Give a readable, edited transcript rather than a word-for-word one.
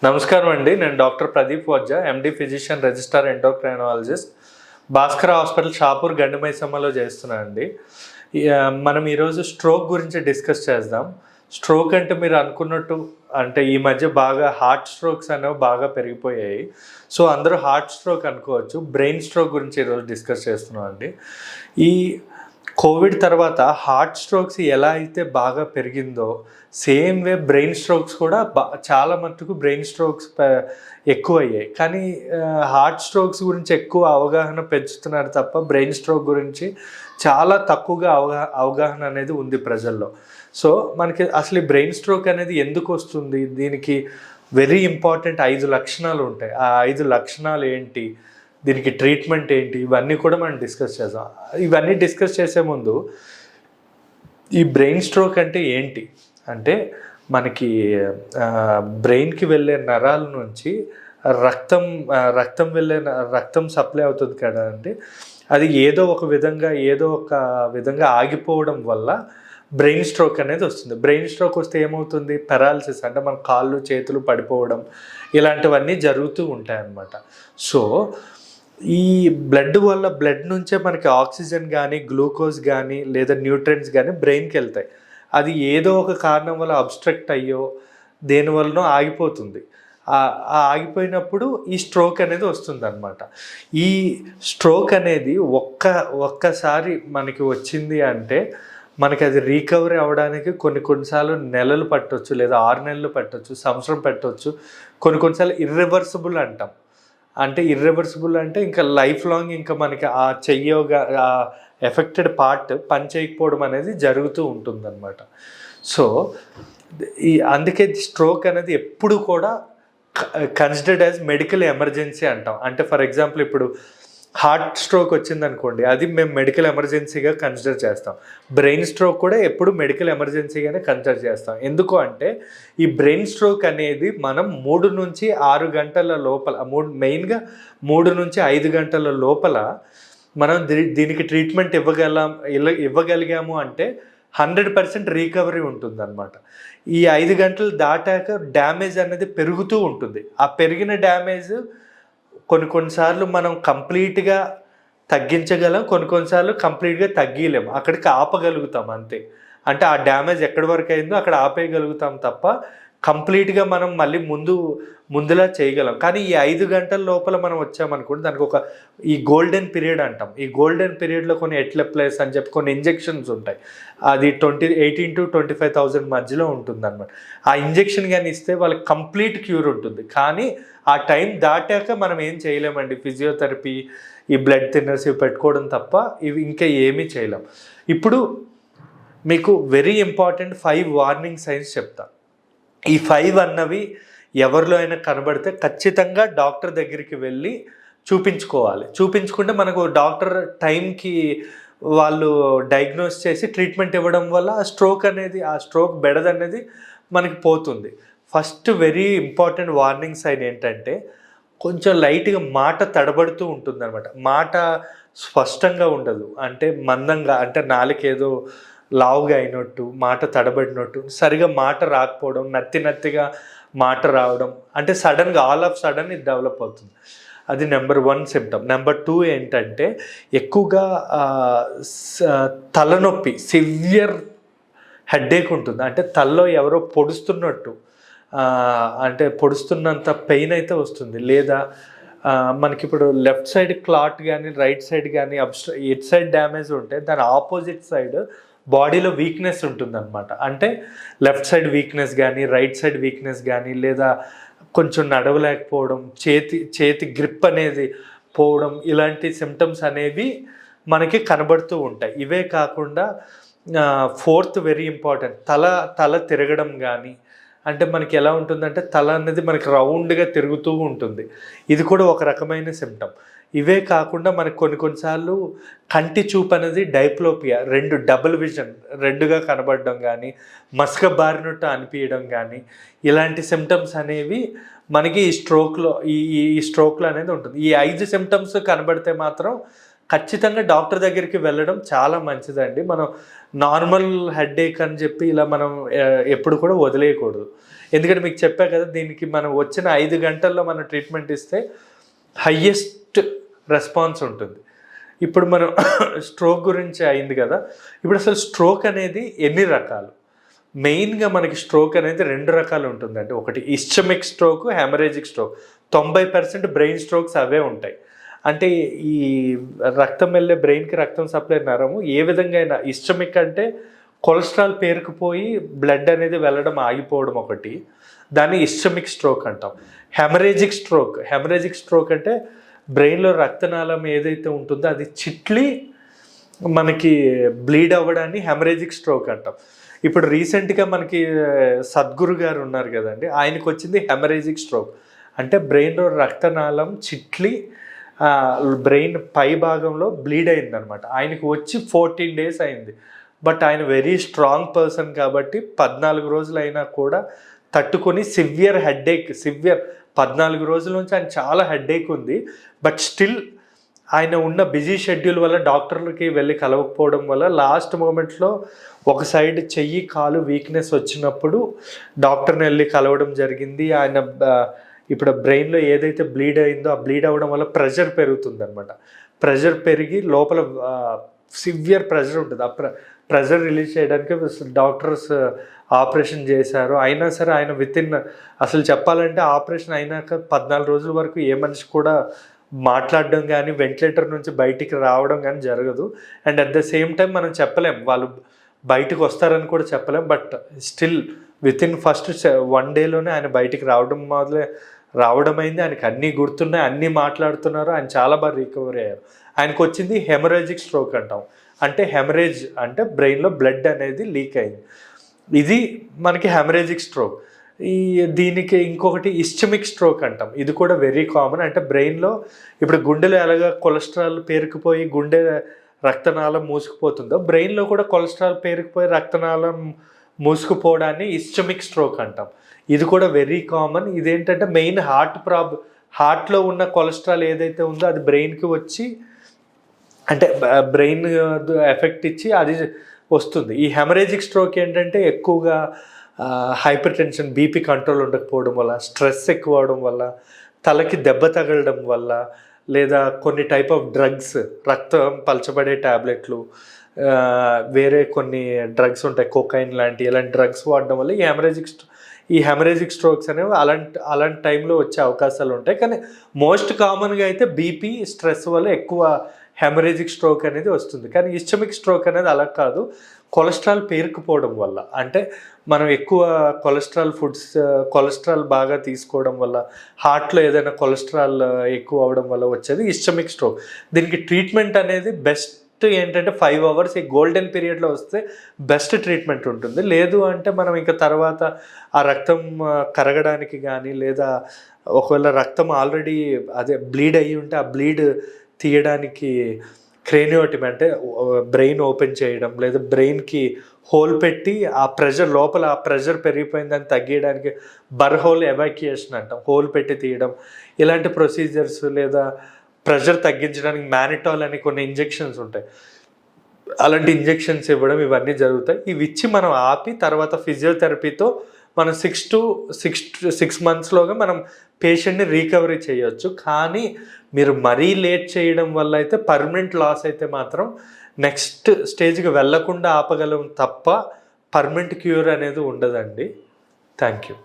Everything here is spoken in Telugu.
నమస్కారం అండి. నేను doctor Pradeep Vajja, MD physician, registrar endocrinologist, Bhaskar hospital, Shapur, గండిమైసమ్మలో చేస్తున్నాను అండి. మనం ఈరోజు స్ట్రోక్ గురించి డిస్కస్ చేద్దాం. స్ట్రోక్ అంటే మీరు అనుకున్నట్టు అంటే ఈ మధ్య బాగా హార్ట్ స్ట్రోక్స్ అనేవి బాగా పెరిగిపోయాయి. సో అందరూ హార్ట్ స్ట్రోక్ అనుకోవచ్చు. బ్రెయిన్ స్ట్రోక్ గురించి ఈరోజు డిస్కస్ చేస్తున్నాం అండి. ఈ కోవిడ్ తర్వాత హార్ట్ స్ట్రోక్స్ ఎలా అయితే బాగా పెరిగిందో సేమ్ వే బ్రెయిన్ స్ట్రోక్స్ కూడా చాలా మట్టుకు బ్రెయిన్ స్ట్రోక్స్ ఎక్కువ అయ్యాయి. కానీ హార్ట్ స్ట్రోక్స్ గురించి ఎక్కువ అవగాహన పెంచుతున్నారు తప్ప బ్రెయిన్ స్ట్రోక్ గురించి చాలా తక్కువగా అవగాహన అనేది ఉంది ప్రజల్లో. సో మనకి అసలు ఈ బ్రెయిన్ స్ట్రోక్ అనేది ఎందుకు వస్తుంది, దీనికి వెరీ ఇంపార్టెంట్ 5 లక్షణాలు ఉంటాయి. ఆ 5 లక్షణాలు ఏంటి, దీనికి ట్రీట్మెంట్ ఏంటి, ఇవన్నీ కూడా మనం డిస్కస్ చేద్దాం. ఇవన్నీ డిస్కస్ చేసే ముందు ఈ బ్రెయిన్ స్ట్రోక్ అంటే ఏంటి అంటే, మనకి బ్రెయిన్కి వెళ్ళే నరాల నుంచి రక్తం సప్లై అవుతుంది కదా అంటే, అది ఏదో ఒక విధంగా ఆగిపోవడం వల్ల బ్రెయిన్ స్ట్రోక్ అనేది వస్తుంది. బ్రెయిన్ స్ట్రోక్ వస్తే ఏమవుతుంది, పెరాలసిస్ అంటే మన కాళ్ళు చేతులు పడిపోవడం ఇలాంటివన్నీ జరుగుతూ ఉంటాయి అన్నమాట. సో ఈ బ్లడ్ నుంచే మనకి ఆక్సిజన్ కానీ, గ్లూకోజ్ కానీ, లేదా న్యూట్రియంట్స్ కానీ బ్రెయిన్కి వెళ్తాయి. అది ఏదో ఒక కారణం వల్ల అబ్స్ట్రక్ట్ అయ్యో దేనివల్లనో ఆగిపోతుంది. ఆగిపోయినప్పుడు ఈ స్ట్రోక్ అనేది వస్తుంది అన్నమాట. ఈ స్ట్రోక్ అనేది ఒక్కసారి మనకి వచ్చింది అంటే మనకి అది రీకవరీ అవ్వడానికి కొన్నిసార్లు నెలలు పట్టవచ్చు, లేదా 6 నెలలు పట్టవచ్చు, సంవత్సరం పెట్టవచ్చు. కొన్నిసార్లు ఇర్రివర్సిబుల్ అంటాం. అంటే ఇర్రివర్సిబుల్ అంటే ఇంకా లైఫ్ లాంగ్ ఇంకా మనకి ఆ ఆ ఎఫెక్టెడ్ పార్ట్ పని చేయకపోవడం అనేది జరుగుతూ ఉంటుందన్నమాట. సో అందుకే స్ట్రోక్ అనేది ఎప్పుడు కూడా కన్సిడర్డ్ యాజ్ మెడికల్ ఎమర్జెన్సీ అంటాం. అంటే ఫర్ ఎగ్జాంపుల్ ఇప్పుడు హార్ట్ స్ట్రోక్ వచ్చిందనుకోండి, అది మేము మెడికల్ ఎమర్జెన్సీగా కన్సిడర్ చేస్తాం. బ్రెయిన్ స్ట్రోక్ కూడా ఎప్పుడు మెడికల్ ఎమర్జెన్సీగానే కన్సిడర్ చేస్తాం. ఎందుకు అంటే ఈ బ్రెయిన్ స్ట్రోక్ అనేది మనం 3 నుంచి 6 గంటల లోపల, మెయిన్గా 3 నుంచి 5 గంటల లోపల మనం దీనికి ట్రీట్మెంట్ ఇవ్వగలిగాము అంటే 100% రీకవరీ ఉంటుందన్నమాట. ఈ 5 గంటలు దాటాక డ్యామేజ్ అనేది పెరుగుతూ ఉంటుంది. ఆ పెరిగిన డ్యామేజ్ కొన్నిసార్లు మనం కంప్లీట్గా తగ్గించగలం, కొన్నిసార్లు కంప్లీట్గా తగ్గిలేము, అక్కడికి ఆపగలుగుతాం అంతే. అంటే ఆ డ్యామేజ్ ఎక్కడి వరకు అయిందో అక్కడ ఆపేయగలుగుతాం తప్ప కంప్లీట్గా మనం మళ్ళీ ముందులా చేయగలం. కానీ ఈ 5 గంటల లోపల మనం వచ్చామనుకోండి, దానికి ఈ గోల్డెన్ పీరియడ్ అంటాం. ఈ గోల్డెన్ పీరియడ్లో కొన్ని ఎట్లెప్లైస్ అని చెప్పి కొన్ని ఇంజెక్షన్స్ ఉంటాయి. అది 18,000 to 25,000 మధ్యలో ఉంటుందన్నమాట. ఆ ఇంజెక్షన్ కానీ ఇస్తే వాళ్ళకి కంప్లీట్ క్యూర్ ఉంటుంది. కానీ ఆ టైం దాటాక మనం ఏం చేయలేమండి. ఫిజియోథెరపీ, ఈ బ్లడ్ థిన్నర్స్ ఇవి పెట్టుకోవడం తప్ప ఇవి ఇంకా ఏమీ చేయలేం. ఇప్పుడు మీకు వెరీ ఇంపార్టెంట్ 5 వార్నింగ్ సైన్స్ చెప్తా. ఈ 5 అన్నవి ఎవరిలో అయినా కనబడితే ఖచ్చితంగా డాక్టర్ దగ్గరికి వెళ్ళి చూపించుకుంటే మనకు డాక్టర్ టైంకి వాళ్ళు డయాగ్నోస్ చేసి ట్రీట్మెంట్ ఇవ్వడం వల్ల ఆ స్ట్రోక్ బెడదనేది మనకి పోతుంది. First very important warning sign ఏంటంటే, కొంచెం లైట్గా మాట తడబడుతూ ఉంటుంది అనమాట. మాట స్పష్టంగా ఉండదు, అంటే మందంగా, అంటే నాలుకేదో లావుగా అయినట్టు, మాట తడబడినట్టు, సరిగా మాట రాకపోవడం, నత్తిగా మాట రావడం, అంటే ఆల్ ఆఫ్ సడన్ ఇది డెవలప్ అవుతుంది. అది నెంబర్ 1 సిమ్టమ్. నెంబర్ 2 ఏంటంటే, ఎక్కువగా తలనొప్పి, సివియర్ హెడ్ఏక్ ఉంటుంది. అంటే తలలో ఎవరో పొడుస్తున్నట్టు, అంటే పొడుస్తున్నంత పెయిన్ అయితే వస్తుంది. లేదా మనకి ఇప్పుడు లెఫ్ట్ సైడ్ క్లాట్ కానీ, రైట్ సైడ్ కానీ ఇట్ సైడ్ డ్యామేజ్ ఉంటే దాని ఆపోజిట్ సైడ్ బాడీలో వీక్నెస్ ఉంటుందన్నమాట. అంటే లెఫ్ట్ సైడ్ వీక్నెస్ కానీ, రైట్ సైడ్ వీక్నెస్ కానీ, లేదా కొంచెం నడవలేకపోవడం, చేతి గ్రిప్ అనేది పోవడం, ఇలాంటి సిమ్టమ్స్ అనేవి మనకి కనబడుతూ ఉంటాయి. ఇవే కాకుండా 4th వెరీ ఇంపార్టెంట్, తల తిరగడం కానీ, అంటే మనకి ఎలా ఉంటుందంటే తల అనేది మనకి రౌండ్గా తిరుగుతూ ఉంటుంది. ఇది కూడా ఒక రకమైన సిమ్టమ్. ఇవే కాకుండా మనకు కొన్నిసార్లు కంటి చూపు అనేది డైప్లోపియా, డబుల్ విజన్, 2గా కనబడడం కానీ, మసక బారినట్టు అనిపించడం కానీ, ఇలాంటి సిమ్టమ్స్ అనేవి మనకి ఈ స్ట్రోక్లో అనేది ఉంటుంది. ఈ 5 సిమ్టమ్స్ కనబడితే మాత్రం ఖచ్చితంగా డాక్టర్ దగ్గరికి వెళ్ళడం చాలా మంచిదండి. మనం నార్మల్ హెడేక్ అని చెప్పి ఇలా మనం ఎప్పుడు కూడా వదిలేయకూడదు. ఎందుకంటే మీకు చెప్పా కదా, దీనికి మనం వచ్చిన 5 గంటల్లో మనం ట్రీట్మెంట్ ఇస్తే హయ్యెస్ట్ రెస్పాన్స్ ఉంటుంది. ఇప్పుడు మనం స్ట్రోక్ గురించి అయింది కదా, ఇప్పుడు అసలు స్ట్రోక్ అనేది ఎన్ని రకాలు? మెయిన్గా మనకి స్ట్రోక్ అనేది 2 రకాలు ఉంటుందండి. ఒకటి ischaemic stroke, haemorrhagic stroke. 90% brain strokes అవే ఉంటాయి. అంటే ఈ రక్తం వెళ్ళే బ్రెయిన్కి రక్తం సప్లై నరము ఏ విధంగా అయినా, ఇస్చెమిక్ అంటే కొలెస్ట్రాల్ పేరుకుపోయి బ్లడ్ అనేది వెళ్ళడం ఆగిపోవడం ఒకటి, దాన్ని ఇస్చెమిక్ స్ట్రోక్ అంటాం. హెమరేజిక్ స్ట్రోక్ అంటే బ్రెయిన్లో రక్తనాళం ఏదైతే ఉంటుందో అది చిట్లి మనకి బ్లీడ్ అవ్వడాన్ని హెమరేజిక్ స్ట్రోక్ అంటాం. ఇప్పుడు రీసెంట్గా మనకి సద్గురు గారు ఉన్నారు కదండి, ఆయనకు వచ్చింది హెమరేజిక్ స్ట్రోక్. అంటే బ్రెయిన్లో రక్తనాళం చిట్లి బ్రెయిన్ పై భాగంలో బ్లీడ్ అయిందనమాట. ఆయనకు వచ్చి 14 days అయింది. బట్ ఆయన వెరీ స్ట్రాంగ్ పర్సన్ కాబట్టి 14 రోజులు అయినా కూడా తట్టుకొని సివియర్ 14 రోజుల నుంచి ఆయన చాలా హెడేక్ ఉంది. బట్ స్టిల్ ఆయన ఉన్న బిజీ షెడ్యూల్ వల్ల డాక్టర్లకి వెళ్ళి కలవకపోవడం వల్ల లాస్ట్ మూమెంట్లో ఒక సైడ్ చెయ్యి కాలు వీక్నెస్ వచ్చినప్పుడు డాక్టర్ని వెళ్ళి కలవడం జరిగింది. ఆయన ఇప్పుడు బ్రెయిన్లో ఏదైతే బ్లీడ్ అయిందో ఆ బ్లీడ్ అవ్వడం వల్ల ప్రెషర్ పెరుగుతుంది అనమాట. ప్రెషర్ పెరిగి లోపల సివియర్ ప్రెషర్ ఉంటుంది. ఆ ప్రెషర్ రిలీజ్ చేయడానికి డాక్టర్స్ ఆపరేషన్ చేశారు. అయినా సరే ఆయన అసలు చెప్పాలంటే ఆపరేషన్ అయినాక 14 రోజుల వరకు ఏ మనిషి కూడా మాట్లాడడం కానీ వెంటిలేటర్ నుంచి బయటికి రావడం కానీ జరగదు. And at the same time మనం చెప్పలేం వాళ్ళు బయటకు వస్తారని కూడా చెప్పలేం. బట్ స్టిల్ ఫస్ట్ 1 dayలోనే ఆయన బయటికి రావడం అయింది. ఆయనకి అన్నీ గుర్తున్నాయి, అన్నీ మాట్లాడుతున్నారు, ఆయన చాలా బాగా రికవరీ అయ్యారు. ఆయనకు వచ్చింది హెమరేజిక్ స్ట్రోక్ అంటాం. అంటే హెమరేజ్ అంటే బ్రెయిన్లో బ్లడ్ అనేది లీక్ అయింది. ఇది మనకి హెమరేజిక్ స్ట్రోక్. దీనికి ఇంకొకటి ఇస్చెమిక్ స్ట్రోక్ అంటాం. ఇది కూడా వెరీ కామన్. అంటే బ్రెయిన్లో ఇప్పుడు గుండెలో ఎలాగా కొలెస్ట్రాల్ పేరుకుపోయి గుండె రక్తనాళం మూసుకుపోతుందో బ్రెయిన్లో కూడా కొలెస్ట్రాల్ పేరుకుపోయి రక్తనాళం మూసుకుపోవడాన్ని ఇస్చెమిక్ స్ట్రోక్ అంటాం. ఇది కూడా వెరీ కామన్. ఇదేంటంటే మెయిన్ హార్ట్లో ఉన్న కొలెస్ట్రాల్ ఏదైతే ఉందో అది బ్రెయిన్కి వచ్చి అంటే బ్రెయిన్ ఎఫెక్ట్ ఇచ్చి అది వస్తుంది. ఈ హెమరేజిక్ స్ట్రోక్ ఏంటంటే ఎక్కువగా హైపర్ టెన్షన్, బీపీ కంట్రోల్ ఉండకపోవడం వల్ల, స్ట్రెస్ ఎక్కువ అవడం వల్ల, తలకి దెబ్బ తగలడం వల్ల, లేదా కొన్ని టైప్ ఆఫ్ డ్రగ్స్, రక్తం పలచబడే ట్యాబ్లెట్లు, వేరే కొన్ని డ్రగ్స్ ఉంటాయి, కోకైన్ ఇలాంటి డ్రగ్స్ వాడడం వల్ల ఈ హెమరేజిక్ స్ట్రోక్స్ అనేవి అలాంటి టైంలో వచ్చే అవకాశాలు ఉంటాయి. కానీ మోస్ట్ కామన్గా అయితే బీపీ, స్ట్రెస్ వల్ల ఎక్కువ హెమరేజిక్ స్ట్రోక్ అనేది వస్తుంది. కానీ ఇస్చెమిక్ స్ట్రోక్ అనేది అలా కాదు, కొలెస్ట్రాల్ పేరుకుపోవడం వల్ల. అంటే మనం ఎక్కువ కొలెస్ట్రాల్ బాగా తీసుకోవడం వల్ల, హార్ట్లో ఏదైనా కొలెస్ట్రాల్ ఎక్కువ అవడం వల్ల వచ్చేది ఇస్చెమిక్ స్ట్రోక్. దీనికి ట్రీట్మెంట్ అనేది బెస్ట్ ఏంటంటే 5 hours ఈ గోల్డెన్ పీరియడ్లో వస్తే బెస్ట్ ట్రీట్మెంట్ ఉంటుంది. లేదు అంటే మనం ఇంకా తర్వాత ఆ రక్తం కరగడానికి కానీ, లేదా ఒకవేళ రక్తం ఆల్రెడీ బ్లీడ్ అయ్యి ఉంటే ఆ బ్లీడ్ తీయడానికి క్రేనియోటమీ అంటే బ్రెయిన్ ఓపెన్ చేయడం, లేదా బ్రెయిన్కి హోల్ పెట్టి ఆ ప్రెషర్ పెరిగిపోయిందని తగ్గించడానికి బర్హోల్ ఎవాక్యుయేషన్ అంటాం, హోల్ పెట్టి తీయడం, ఇలాంటి ప్రొసీజర్స్, లేదా ప్రెషర్ తగ్గించడానికి మానిటాల్ అని కొన్ని ఇంజెక్షన్స్ ఉంటాయి, అలాంటి ఇంజెక్షన్స్ ఇవ్వడం, ఇవన్నీ జరుగుతాయి. ఇవి ఇచ్చి మనం ఆపి తర్వాత ఫిజియోథెరపీతో మనం 6 monthsలోగా మనం పేషెంట్ని రీకవరీ చేయొచ్చు. కానీ మీరు మరీ లేట్ చేయడం వల్ల అయితే పర్మనెంట్ లాస్ అయితే మాత్రం నెక్స్ట్ స్టేజ్కి వెళ్ళకుండా ఆపగలం తప్ప పర్మనెంట్ క్యూర్ అనేది ఉండదండి. Thank you.